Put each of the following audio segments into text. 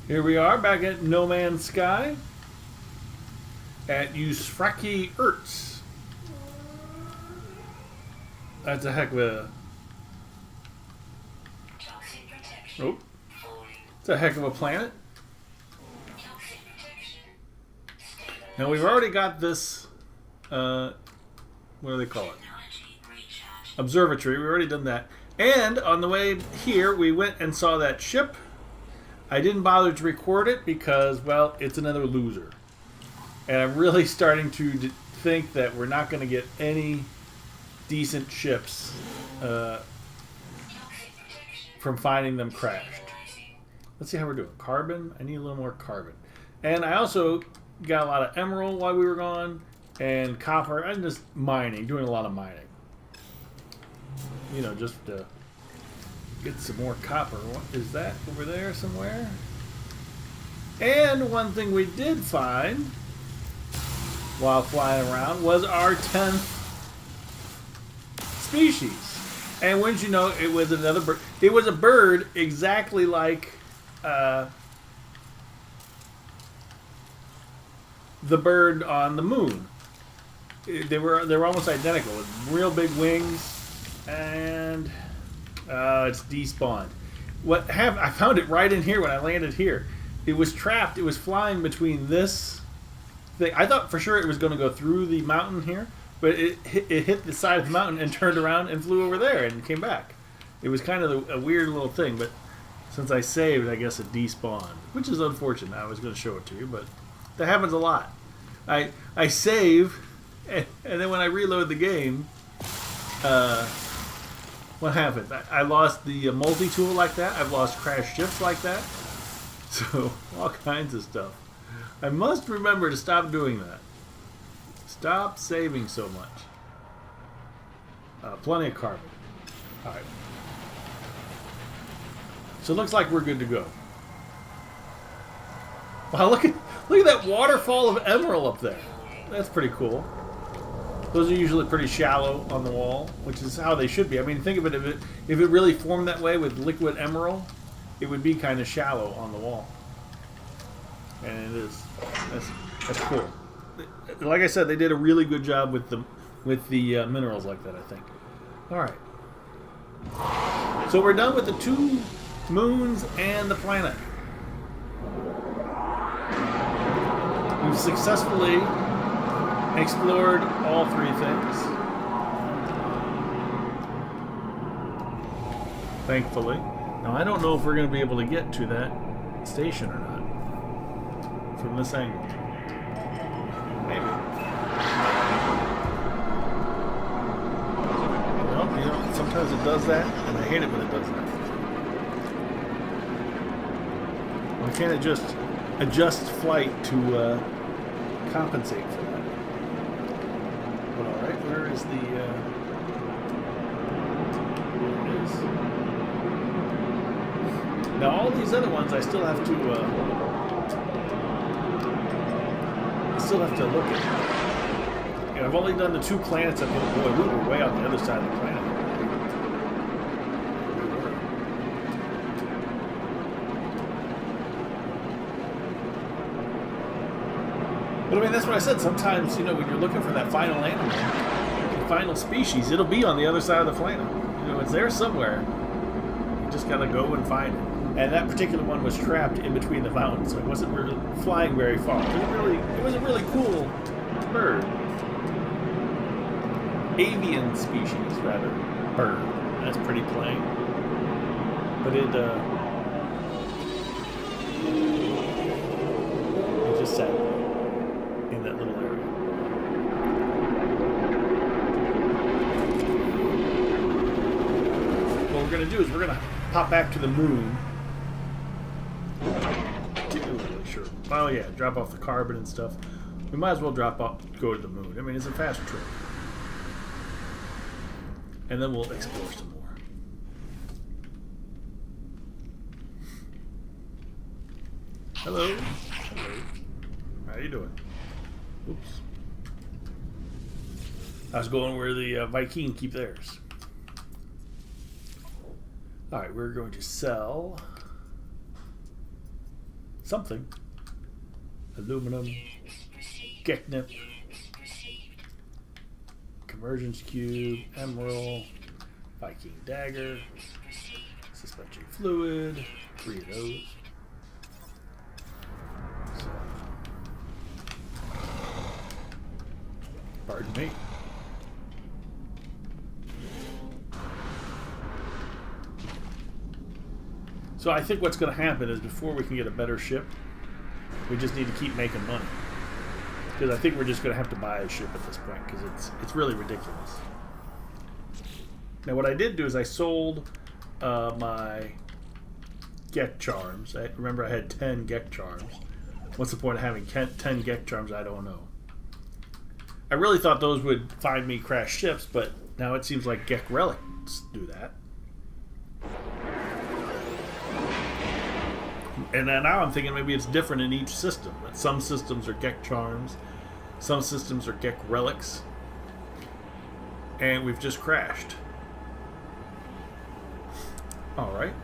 Here we are back at No Man's Sky at Usfraki Ertz. That's a heck of a... Oh. It's a heck of a planet. Now we've already got this... what do they call it? Observatory. We've already done that. And on the way here, we went and saw that ship. I didn't bother to record it because, well, it's another loser. And I'm really starting to think that we're not going to get any decent ships from finding them crashed. Let's see how we're doing. Carbon. I need a little more carbon. And I also got a lot of emerald while we were gone. And copper. I'm just mining. Doing a lot of mining. You know, just to get some more copper. What is that over there somewhere? And one thing we did find while flying around was our 10th species. And wouldn't you know, it was another bird. It was a bird exactly like the bird on the moon. They were almost identical with real big wings. And it's despawned. I found it right in here when I landed here. It was trapped. It was flying between this thing. I thought for sure it was going to go through the mountain here, but it hit the side of the mountain and turned around and flew over there and came back. It was kind of a weird little thing, but since I saved, I guess it despawned, which is unfortunate. I was going to show it to you, but that happens a lot. I save, and then when I reload the game, what happened? I lost the multi-tool like that. I've lost crash ships like that. So, all kinds of stuff. I must remember to stop doing that. Stop saving so much. Plenty of carbon. Alright. So it looks like we're good to go. Wow, look at that waterfall of emerald up there. That's pretty cool. Those are usually pretty shallow on the wall, which is how they should be. I mean, think of it, if it really formed that way with liquid emerald, it would be kind of shallow on the wall. And it is. That's cool. Like I said, they did a really good job with the minerals like that, I think. All right. So we're done with the 2 moons and the planet. We've successfully explored all 3 things. Thankfully. Now I don't know if we're going to be able to get to that station or not from this angle. Maybe. Well, you know, sometimes it does that, and I hate it when it does that. We can't adjust flight to compensate for that. Alright, where is the... Here it is. Now all these other ones I still have to look at. You know, I've only done the 2 planets up here. Boy, we were way on the other side of the planet. But I mean, that's what I said. Sometimes, you know, when you're looking for that final animal, the final species, it'll be on the other side of the planet. You know, it's there somewhere. You just gotta go and find it. And that particular one was trapped in between the mountains, so it wasn't really flying very far. It was a really cool bird. Avian species, rather. Bird. That's pretty plain. But it just sat in that little area. What we're going to do is we're going to pop back to the moon. Sure. Oh yeah, drop off the carbon and stuff. We might as well go to the moon. I mean, it's a fast trip. And then we'll explore some more. Hello. Hello. How you doing? Oops. I was going where the Viking keep theirs. Alright, we're going to sell something. Aluminum, Geknip, Convergence Cube, Emerald, Viking Dagger, Suspension Fluid, 3 of those. So, pardon me. So I think what's going to happen is before we can get a better ship, we just need to keep making money. Because I think we're just going to have to buy a ship at this point because it's really ridiculous. Now what I did do is I sold my Gek Charms. Remember I had 10 Gek Charms. What's the point of having 10 Gek Charms? I don't know. I really thought those would find me crash ships, but now it seems like Gek Relics do that. And then now I'm thinking maybe it's different in each system. That some systems are Gek Charms, some systems are Gek Relics, and we've just crashed. Alright.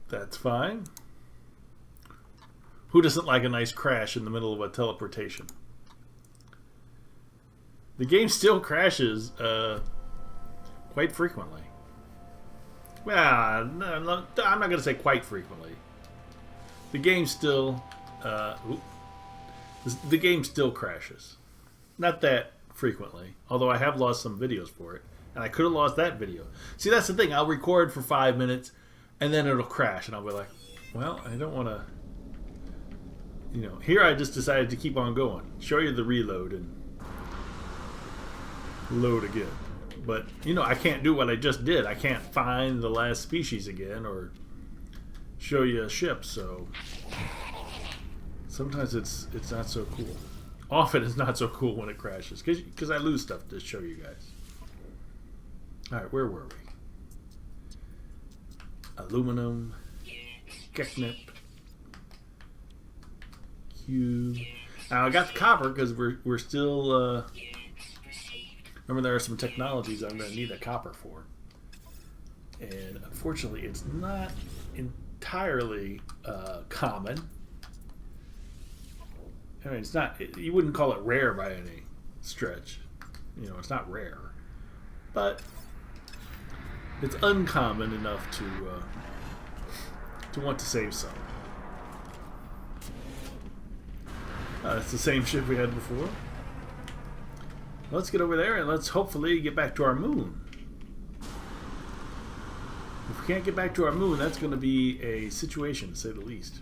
That's fine. Who doesn't like a nice crash in the middle of a teleportation? The game still crashes quite frequently. Well, no, I'm not going to say quite frequently. The game still, the game still crashes. Not that frequently, although I have lost some videos for it, and I could have lost that video. See, that's the thing. I'll record for 5 minutes, and then it'll crash, and I'll be like, well, I don't want to, Here I just decided to keep on going. Show you the reload and load again. But, I can't do what I just did. I can't find the last species again or show you a ship, so sometimes it's not so cool. Often it's not so cool when it crashes because I lose stuff to show you guys. Alright, where were we? Aluminum, Geknip, Cube. Now I got the copper because we're still... Remember, there are some technologies I'm going to need a copper for. And unfortunately, it's not entirely common. I mean, it's not, you wouldn't call it rare by any stretch. It's not rare. But it's uncommon enough to want to save some. It's the same ship we had before. Let's get over there and let's hopefully get back to our moon. If we can't get back to our moon, that's going to be a situation, to say the least.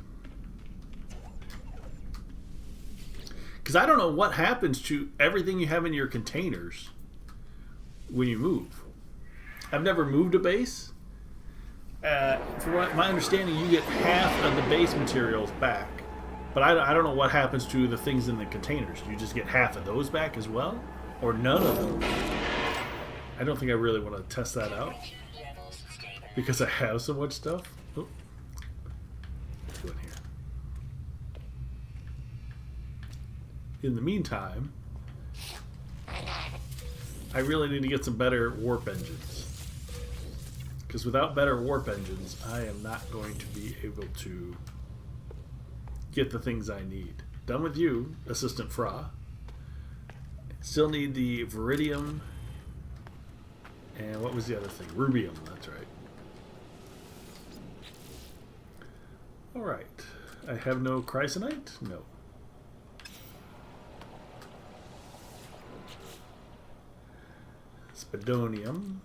Because I don't know what happens to everything you have in your containers when you move. I've never moved a base. From my understanding, you get half of the base materials back. But I don't know what happens to the things in the containers. Do you just get half of those back as well? Or none of them? I don't think I really want to test that out. Because I have so much stuff. Oh. Let's go in here. In the meantime, I really need to get some better warp engines. Because without better warp engines, I am not going to be able to get the things I need. Done with you, Assistant Fra. Still need the Viridium. And what was the other thing? Rubium, that's right. Alright. I have no Chrysonite? No. Spadonium.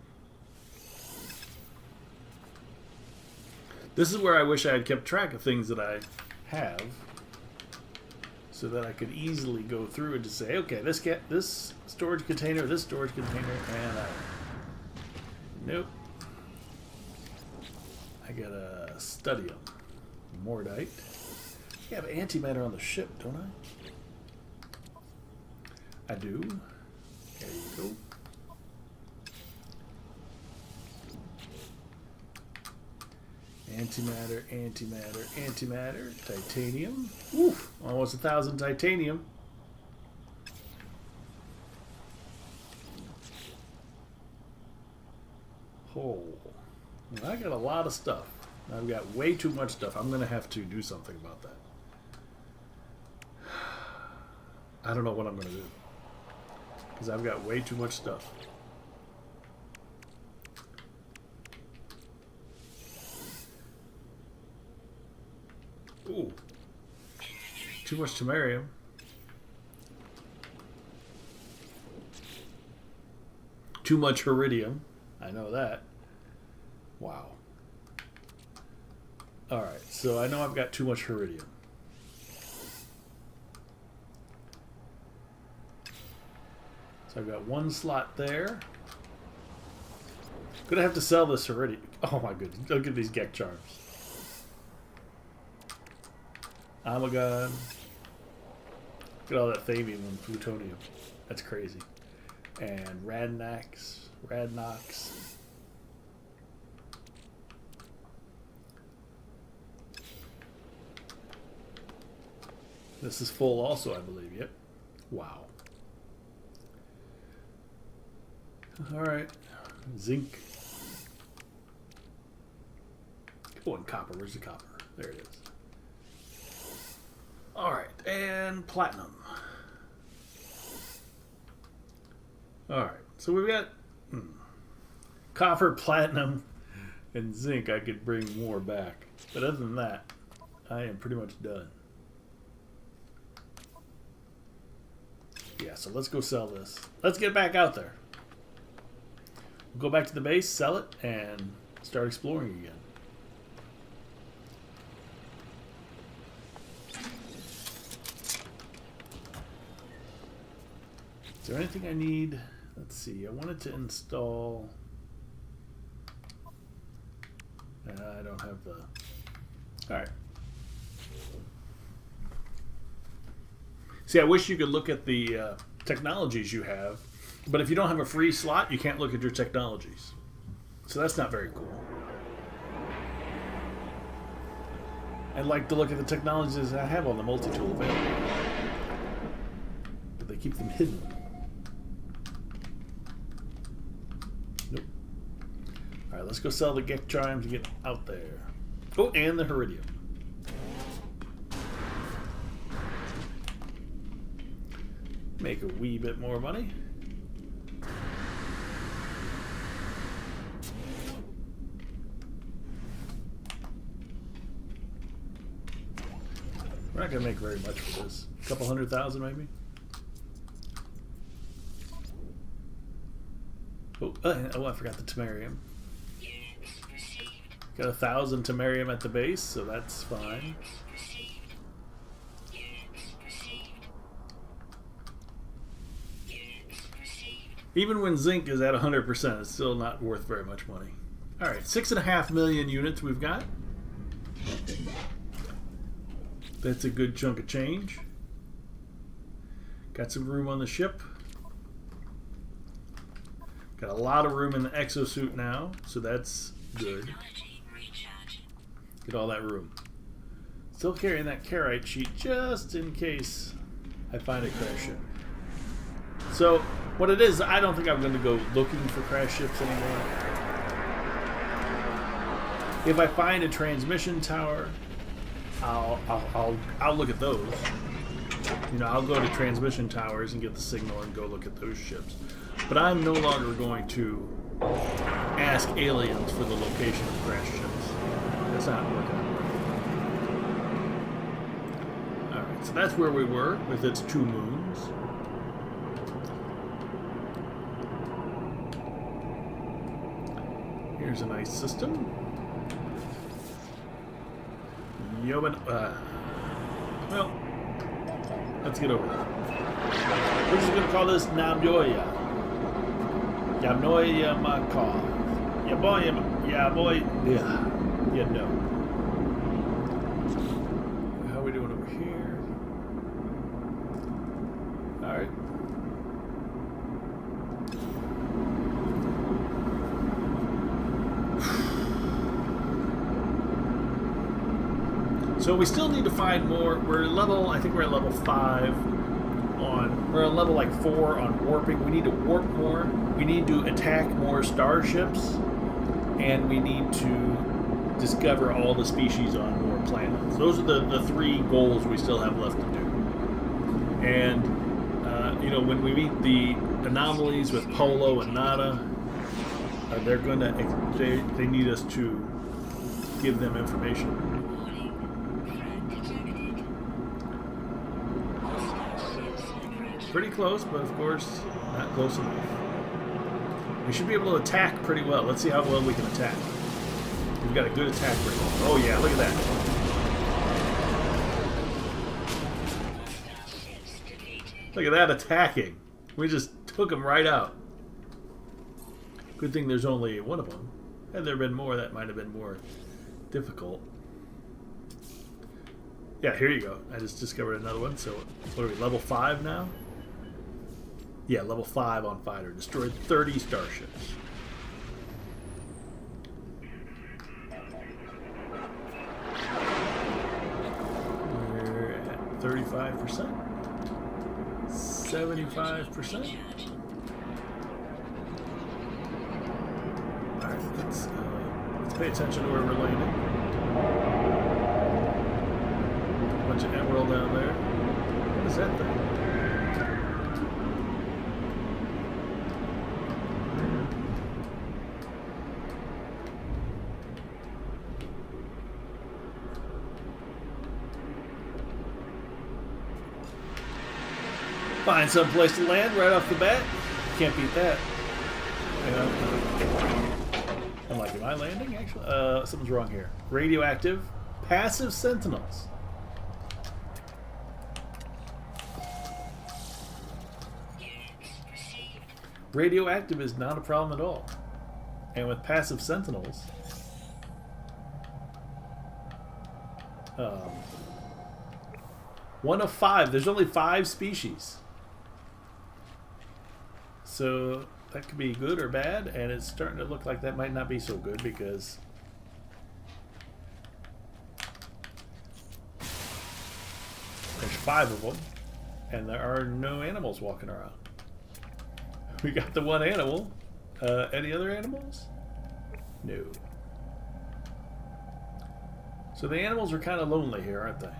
This is where I wish I had kept track of things that I have, so that I could easily go through and just say, okay, this storage container, and nope. I got a Studium, Mordite. I have antimatter on the ship, don't I? I do. There you go. Antimatter, antimatter, antimatter, titanium. Oof, almost 1,000 titanium. Oh, I got a lot of stuff. I've got way too much stuff. I'm going to have to do something about that. I don't know what I'm going to do. Because I've got way too much stuff. Ooh. Too much samarium. Too much iridium. I know that. Wow. Alright, so I know I've got too much iridium. So I've got one slot there. Gonna have to sell this iridium. Oh my goodness. Look at these Gek charms. Amagon. Look at all that thavium and plutonium. That's crazy. And Radnox. This is full also, I believe. Yep. Wow. Alright. Zinc. Oh, and copper. Where's the copper? There it is. Alright. And platinum. Alright. So we've got copper, platinum, and zinc. I could bring more back. But other than that, I am pretty much done. Yeah, so let's go sell this. Let's get back out there. We'll go back to the base, sell it, and start exploring again. Is there anything I need? Let's see. I wanted to install... I don't have the... Alright. See, I wish you could look at the technologies you have, but if you don't have a free slot, you can't look at your technologies. So that's not very cool. I'd like to look at the technologies I have on the multi-tool available, but they keep them hidden. Nope. All right, let's go sell the Gek charms to get out there. Oh, and the iridium. Make a wee bit more money. We're not going to make very much for this. A couple 100,000 maybe. Oh, I forgot the Temerium. Got 1,000 Temerium at the base, so that's fine. Even when zinc is at 100%, it's still not worth very much money. All right, 6.5 million units we've got. That's a good chunk of change. Got some room on the ship. Got a lot of room in the exosuit now, so that's good. Get all that room. Still carrying that Carite sheet just in case I find a crash ship. So what it is, I don't think I'm going to go looking for crash ships anymore. If I find a transmission tower, I'll look at those. You know, I'll go to transmission towers and get the signal and go look at those ships. But I'm no longer going to ask aliens for the location of crash ships. That's not working out. Alright, so that's where we were with its 2 moons. Here's a nice system. Well, let's get over there. We're just going to call this Namyoya. Yamnoya Makov. Yeah. You know. How are we doing over here? Alright. So we still need to find more. I think we're at level 5 we're at level like 4 on warping. We need to warp more. We need to attack more starships. And we need to discover all the species on more planets. Those are the three goals we still have left to do. And when we meet the anomalies with Polo and Nada, they're going to they need us to give them information. Pretty close, but of course not close enough. We should be able to attack pretty well. Let's see how well we can attack. We've got a good attack rate. Oh yeah, look at that. Look at that attacking. We just took them right out. Good thing there's only one of them. Had there been more, that might have been more difficult. Yeah, here you go. I just discovered another one. So, what are we, level 5 now? Yeah, level 5 on fighter. Destroyed 30 starships. We're at 35%. 75%. Alright, let's pay attention to where we're landing. Bunch of emerald down there. What is that thing? Find some place to land right off the bat. Can't beat that. I'm like, am I landing? Actually, something's wrong here. Radioactive, passive sentinels. Radioactive is not a problem at all. And with passive sentinels, 1 of 5. There's only 5 species. So that could be good or bad, and it's starting to look like that might not be so good because there's 5 of them, and there are no animals walking around. We got the one animal. Any other animals? No. So the animals are kind of lonely here, aren't they?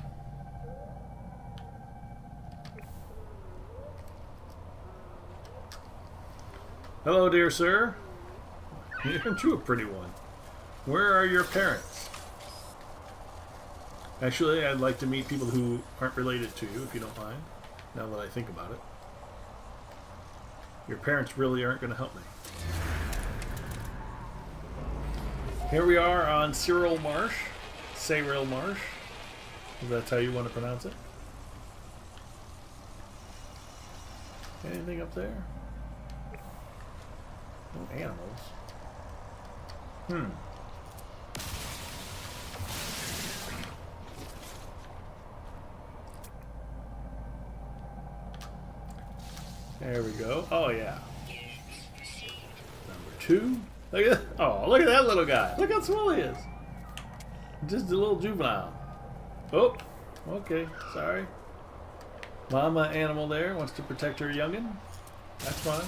Hello, dear sir. Aren't you a pretty one? Where are your parents? Actually, I'd like to meet people who aren't related to you, if you don't mind, now that I think about it. Your parents really aren't going to help me. Here we are on Cyril Marsh. Cyril Marsh. If that's how you want to pronounce it. Anything up there? No animals. There we go. Oh yeah. Number 2. Look at that. Oh, look at that little guy. Look how small he is. Just a little juvenile. Oh, okay. Sorry. Mama animal there wants to protect her youngin. That's fine.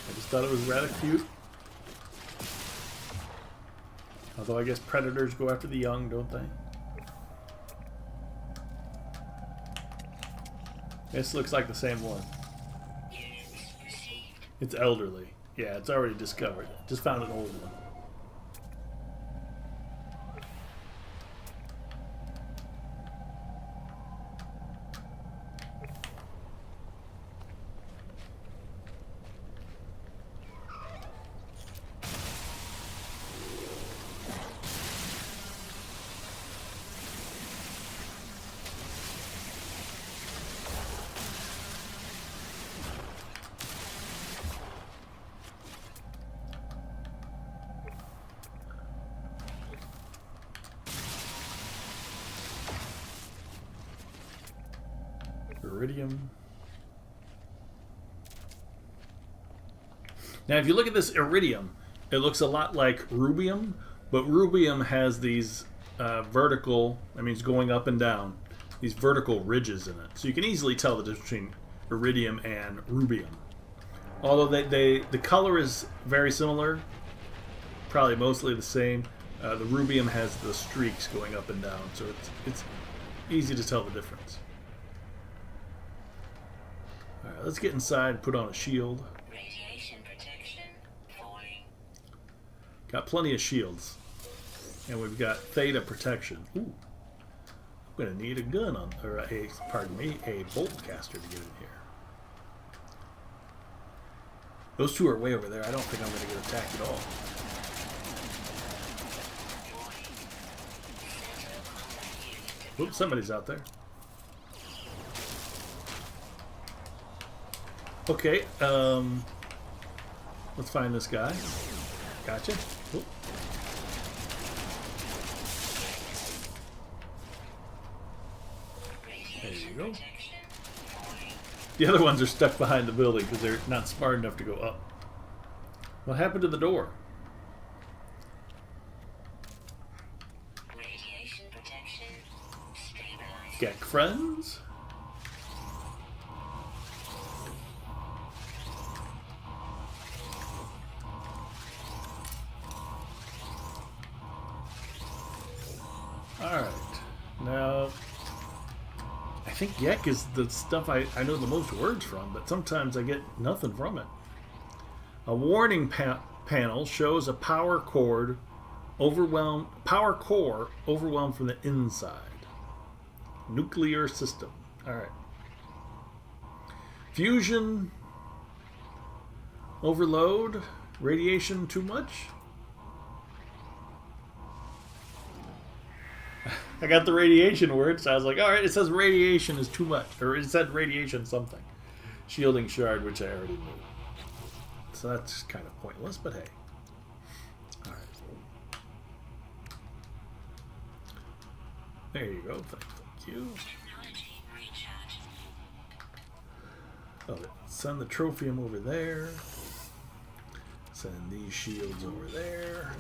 I just thought it was rather cute. Although I guess predators go after the young, don't they? This looks like the same one. It's elderly. Yeah, it's already discovered. Just found an old one. Iridium. Now, if you look at this iridium, it looks a lot like rubium, but rubium has these vertical, that means going up and down, these vertical ridges in it. So you can easily tell the difference between iridium and rubium. Although the color is very similar, probably mostly the same. The rubium has the streaks going up and down, so it's easy to tell the difference. All right, let's get inside and put on a shield. Radiation protection falling. Got plenty of shields, and we've got theta protection. Ooh, I'm gonna need a gun on, or a bolt caster to get in here. Those two are way over there. I don't think I'm gonna get attacked at all. Oops, somebody's out there. Okay, let's find this guy. Gotcha. Oop. There you go. The other ones are stuck behind the building because they're not smart enough to go up. What happened to the door? Radiation protection stabilized. Get friends? Alright. Now, I think Yek is the stuff I know the most words from, but sometimes I get nothing from it. A warning panel shows a power core overwhelmed from the inside. Nuclear system. Alright. Fusion overload. Radiation too much. I got the radiation word, so I was like, alright, it says radiation is too much. Or it said radiation something. Shielding shard, which I already knew. So that's kind of pointless, but hey. Alright. There you go. Thank you. Technology recharge. Oh, send the trophium over there. Send these shields over there.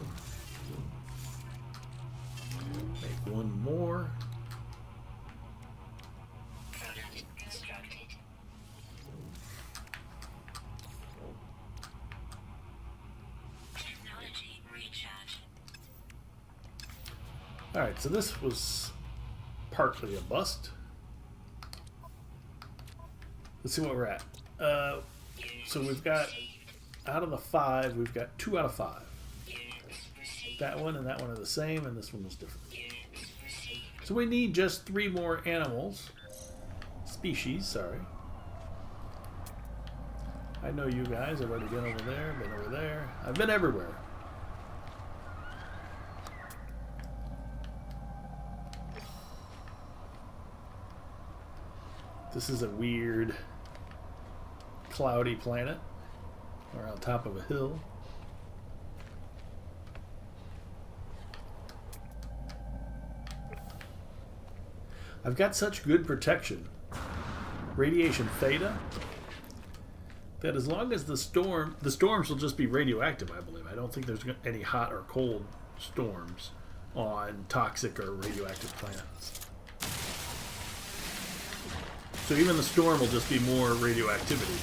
Make one more. Product constructed. Technology recharge. Alright, so this was partly a bust. Let's see what we're at. So we've got, out of the 5, we've got 2 out of 5. That one and that one are the same, and this one was different. So we need just 3 more animals. Species, sorry. I know you guys. I've already been over there, been over there. I've been everywhere. This is a weird, cloudy planet. We're on top of a hill. I've got such good protection, radiation theta, that as long as the storms will just be radioactive, I believe. I don't think there's any hot or cold storms on toxic or radioactive planets. So even the storm will just be more radioactivity,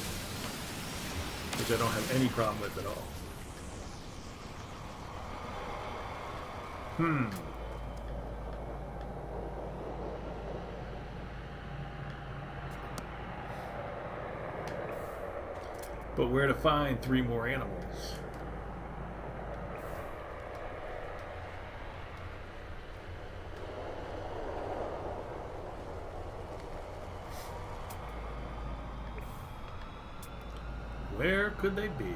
which I don't have any problem with at all. But where to find 3 more animals? Where could they be?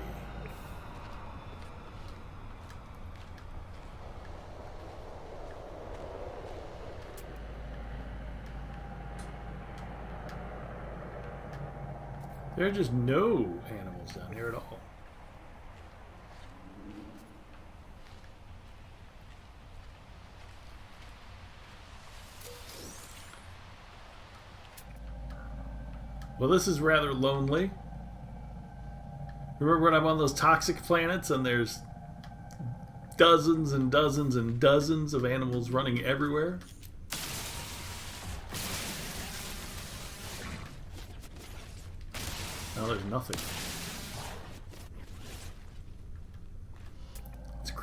There are just no animals down here at all. Well, this is rather lonely. Remember when I'm on those toxic planets and there's dozens and dozens and dozens of animals running everywhere? Now there's nothing.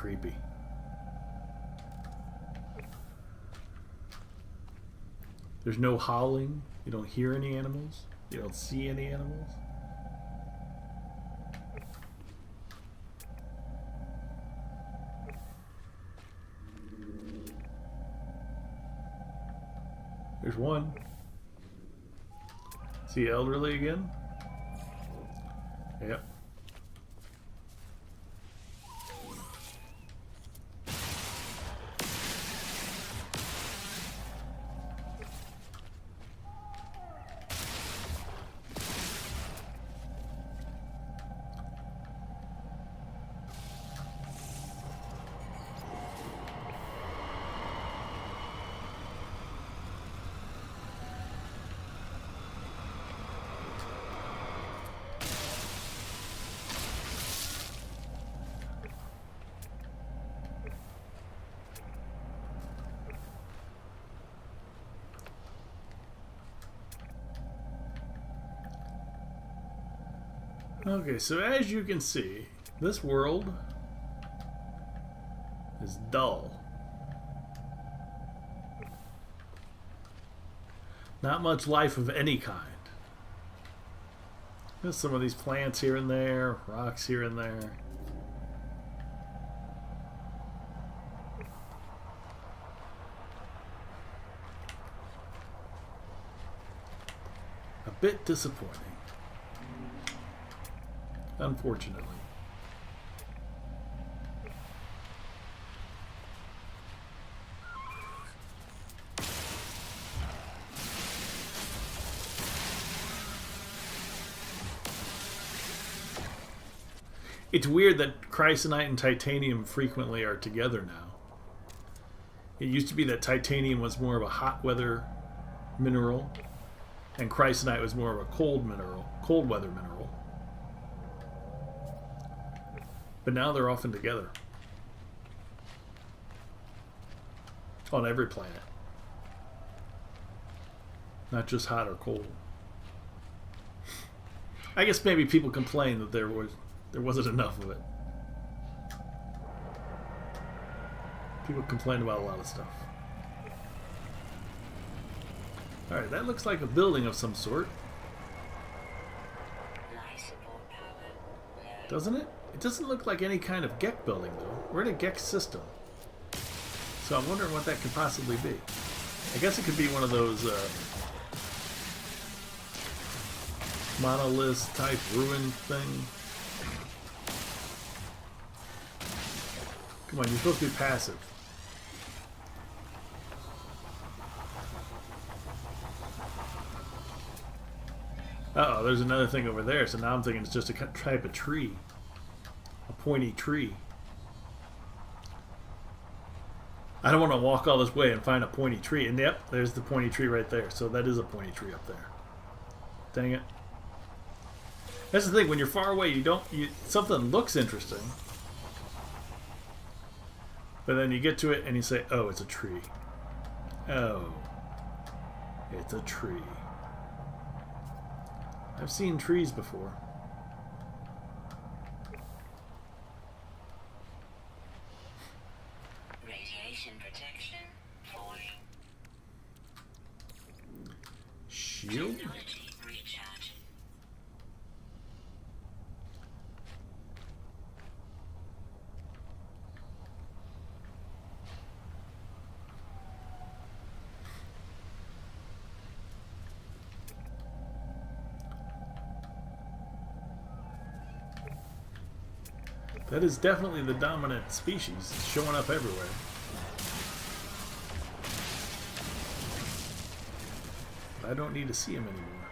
creepy. There's no howling. You don't hear any animals. You don't see any animals. There's one. See elderly again? Yep. Okay, so as you can see, this world is dull. Not much life of any kind. There's some of these plants here and there, rocks here and there. A bit disappointing. Unfortunately. It's weird that chrysonite and titanium frequently are together now. It used to be that titanium was more of a hot weather mineral, and chrysonite was more of a cold weather mineral. But now they're often together. On every planet. Not just hot or cold. I guess maybe people complain that there wasn't enough of it. People complain about a lot of stuff. Alright, that looks like a building of some sort. Doesn't it? It doesn't look like any kind of Gek building, though. We're in a Gek system. So I'm wondering what that could possibly be. I guess it could be one of those monolith type ruin thing. Come on, you're supposed to be passive. Uh-oh, there's another thing over there. So now I'm thinking it's just a type of tree. A pointy tree. I don't want to walk all this way and find a pointy tree. And yep, there's the pointy tree right there. So that is a pointy tree up there. Dang it. That's the thing. When you're far away, something looks interesting. But then you get to it and you say, oh, it's a tree. Oh. It's a tree. I've seen trees before. Radiation protection falling. Shield? Technology recharge. That is definitely the dominant species. It's showing up everywhere. But I don't need to see him anymore.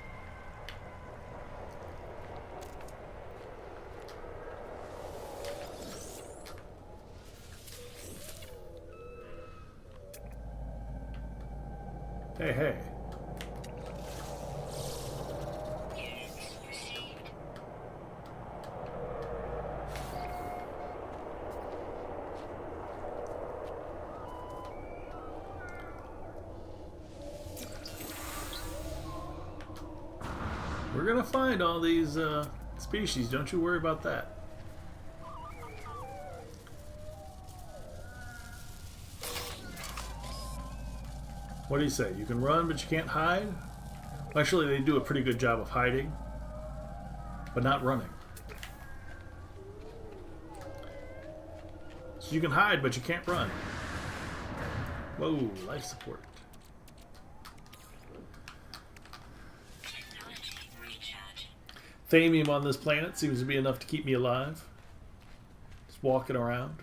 Hey, hey. Units received. We're gonna find all these species. Don't you worry about that. What do you say? You can run, but you can't hide? Actually, they do a pretty good job of hiding, but not running. So you can hide, but you can't run. Whoa, life support. Technology recharging. Thamium on this planet seems to be enough to keep me alive. Just walking around.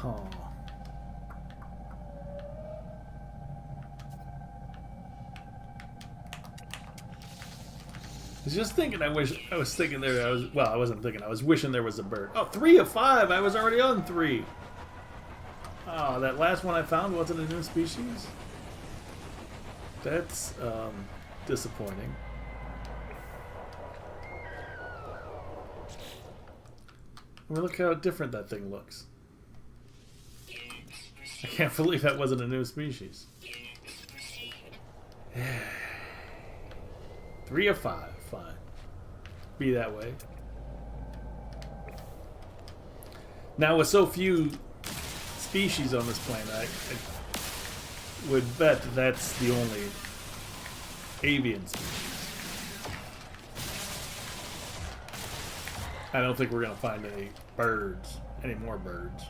Oh. I was just thinking, I was thinking there, I wasn't thinking, I was wishing there was a bird. Oh, 3 of 5! I was already on 3! Oh, that last one I found wasn't a new species? That's, disappointing. I mean, look how different that thing looks. I can't believe that wasn't a new species. 3 of 5, fine. Be that way. Now, with so few species on this planet, I would bet that that's the only avian species. I don't think we're going to find any birds, any more birds.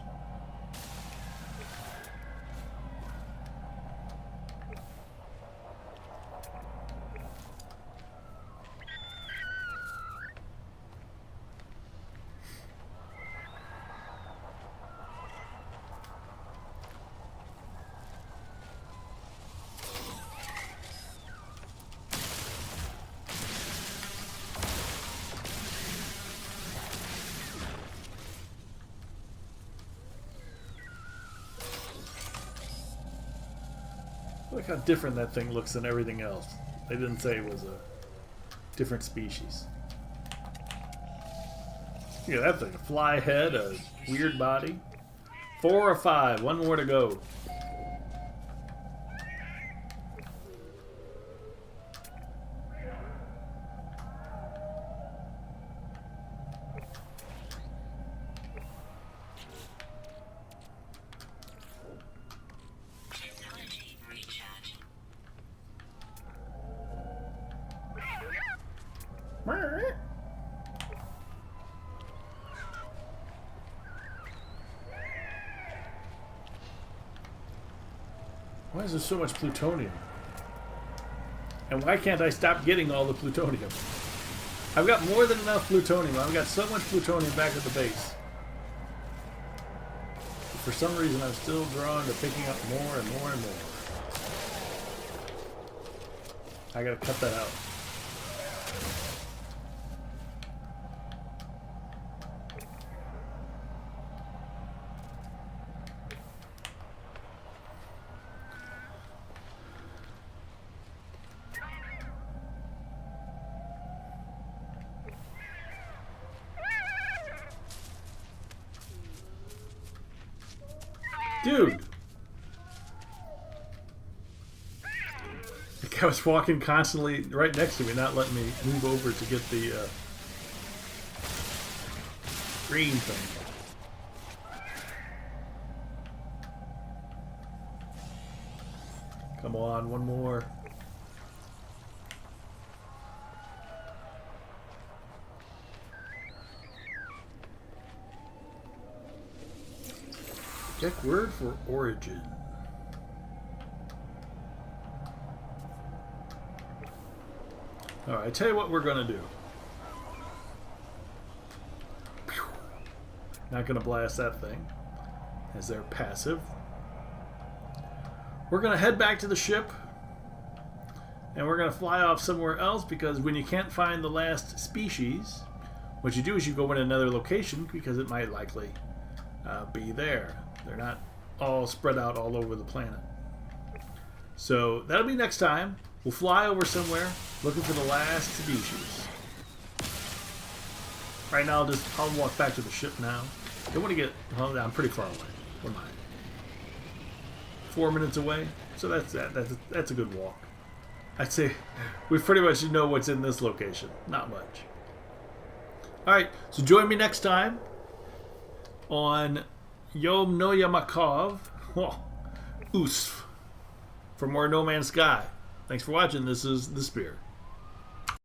Look how different that thing looks than everything else. They didn't say it was a different species. Look at that thing. A fly head, a weird body. 4 of 5. One more to go. Technology recharging. Why is there so much plutonium? And why can't I stop getting all the plutonium? I've got more than enough plutonium. I've got so much plutonium back at the base. But for some reason, I'm still drawn to picking up more and more and more. I gotta cut that out. Dude! The guy was walking constantly right next to me, not letting me move over to get the green thing. Come on, one more. Check word for origin. Alright, I tell you what we're gonna do. Not gonna blast that thing as they're passive. We're gonna head back to the ship and we're gonna fly off somewhere else, because when you can't find the last species, what you do is you go in another location, because it might likely be there. They're not all spread out all over the planet. So that'll be next time. We'll fly over somewhere looking for the last species. Right now, I'll walk back to the ship now. Don't want to get. Well, I'm pretty far away. What am I? 4 minutes away. So that's a good walk. I'd say we pretty much know what's in this location. Not much. All right. So join me next time on Yom No Yamakov. Usf. For more No Man's Sky. Thanks for watching. This is The Spear.